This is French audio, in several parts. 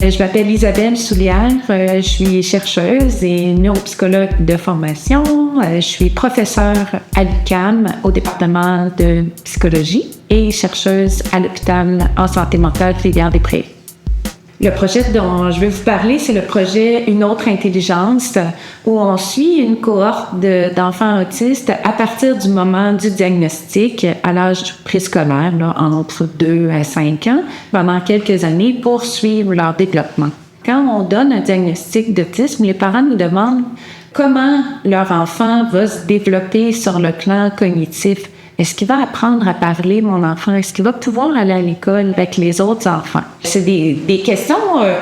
Je m'appelle Isabelle Soulière, je suis chercheuse et neuropsychologue de formation. Je suis professeure à l'UQAM au département de psychologie et chercheuse à l'hôpital en santé mentale Rivière-des-Prairies. Le projet dont je vais vous parler, c'est le projet Une autre intelligence, où on suit une cohorte d'enfants autistes à partir du moment du diagnostic à l'âge préscolaire, entre 2 à 5 ans, pendant quelques années pour suivre leur développement. Quand on donne un diagnostic d'autisme, les parents nous demandent comment leur enfant va se développer sur le plan cognitif. Est-ce qu'il va apprendre à parler, mon enfant? Est-ce qu'il va pouvoir aller à l'école avec les autres enfants? C'est des questions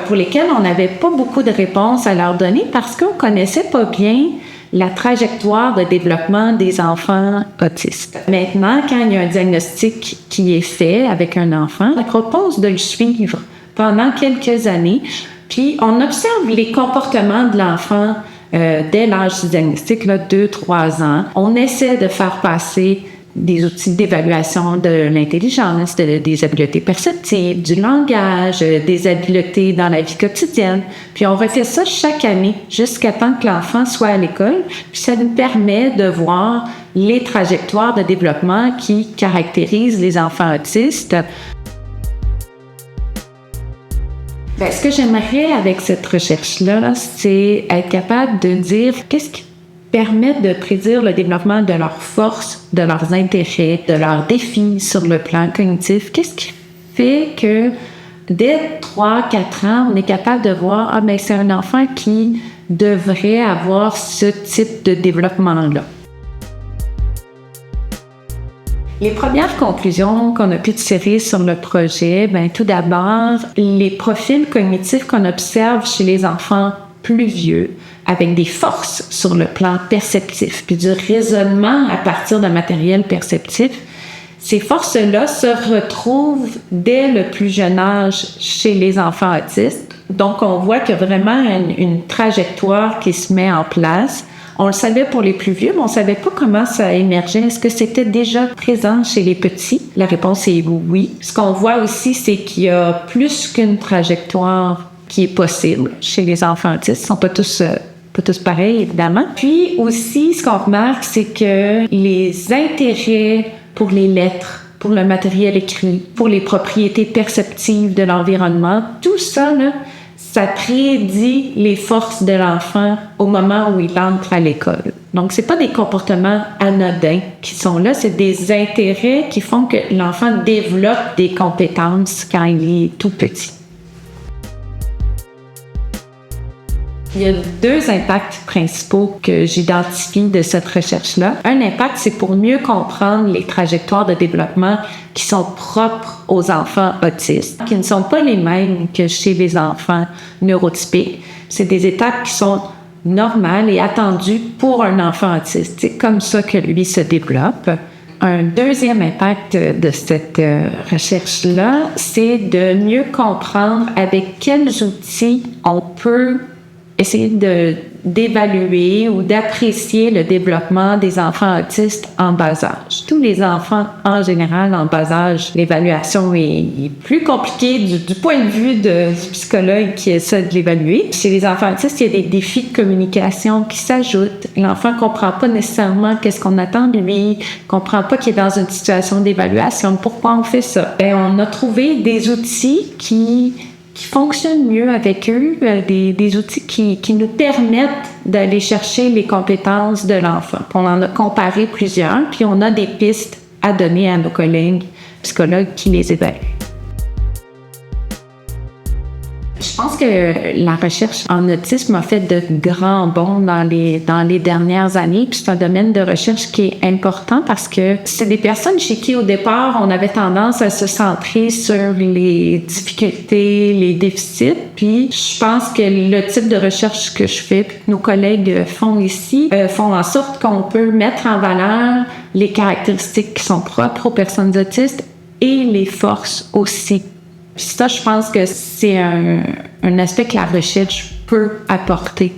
pour lesquelles on n'avait pas beaucoup de réponses à leur donner parce qu'on ne connaissait pas bien la trajectoire de développement des enfants autistes. Maintenant, quand il y a un diagnostic qui est fait avec un enfant, on propose de le suivre pendant quelques années, puis on observe les comportements de l'enfant dès l'âge du diagnostic, 2-3 ans. On essaie de faire passer des outils d'évaluation de l'intelligence, des habiletés perceptives, du langage, des habiletés dans la vie quotidienne. Puis on refait ça chaque année jusqu'à temps que l'enfant soit à l'école. Puis ça nous permet de voir les trajectoires de développement qui caractérisent les enfants autistes. Ce que j'aimerais avec cette recherche-là, c'est être capable de dire qu'est-ce qui permettent de prédire le développement de leurs forces, de leurs intérêts, de leurs défis sur le plan cognitif. Qu'est-ce qui fait que dès 3-4 ans, on est capable de voir c'est un enfant qui devrait avoir ce type de développement-là. Les premières conclusions qu'on a pu tirer sur le projet, tout d'abord, les profils cognitifs qu'on observe chez les enfants plus vieux, avec des forces sur le plan perceptif, puis du raisonnement à partir d'un matériel perceptif. Ces forces-là se retrouvent dès le plus jeune âge chez les enfants autistes. Donc, on voit qu'il y a vraiment une trajectoire qui se met en place. On le savait pour les plus vieux, mais on ne savait pas comment ça émergeait. Est-ce que c'était déjà présent chez les petits? La réponse est oui. Ce qu'on voit aussi, c'est qu'il y a plus qu'une trajectoire qui est possible chez les enfants autistes. Ils ne sont pas tous pareils, évidemment. Puis aussi, ce qu'on remarque, c'est que les intérêts pour les lettres, pour le matériel écrit, pour les propriétés perceptives de l'environnement, tout ça, ça prédit les forces de l'enfant au moment où il entre à l'école. Donc, c'est pas des comportements anodins qui sont là, c'est des intérêts qui font que l'enfant développe des compétences quand il est tout petit. Il y a 2 impacts principaux que j'identifie de cette recherche-là. Un impact, c'est pour mieux comprendre les trajectoires de développement qui sont propres aux enfants autistes, qui ne sont pas les mêmes que chez les enfants neurotypiques. C'est des étapes qui sont normales et attendues pour un enfant autiste. C'est comme ça que lui se développe. Un deuxième impact de cette recherche-là, c'est de mieux comprendre avec quels outils on peut essayer d'évaluer ou d'apprécier le développement des enfants autistes en bas âge. Tous les enfants, en général, en bas âge, l'évaluation est plus compliquée du point de vue du psychologue qui essaie de l'évaluer. Chez les enfants autistes, il y a des défis de communication qui s'ajoutent. L'enfant ne comprend pas nécessairement qu'est-ce qu'on attend de lui, ne comprend pas qu'il est dans une situation d'évaluation. Pourquoi on fait ça? On a trouvé des outils qui fonctionnent mieux avec eux, des outils qui nous permettent d'aller chercher les compétences de l'enfant. On en a comparé plusieurs, puis on a des pistes à donner à nos collègues psychologues qui les évaluent. Je pense que la recherche en autisme a fait de grands bonds dans les dernières années. Puis c'est un domaine de recherche qui est important parce que c'est des personnes chez qui, au départ, on avait tendance à se centrer sur les difficultés, les déficits. Puis je pense que le type de recherche que je fais, que nos collègues font ici, font en sorte qu'on peut mettre en valeur les caractéristiques qui sont propres aux personnes autistes et les forces aussi. Puis ça, je pense que c'est un aspect que la recherche peut apporter.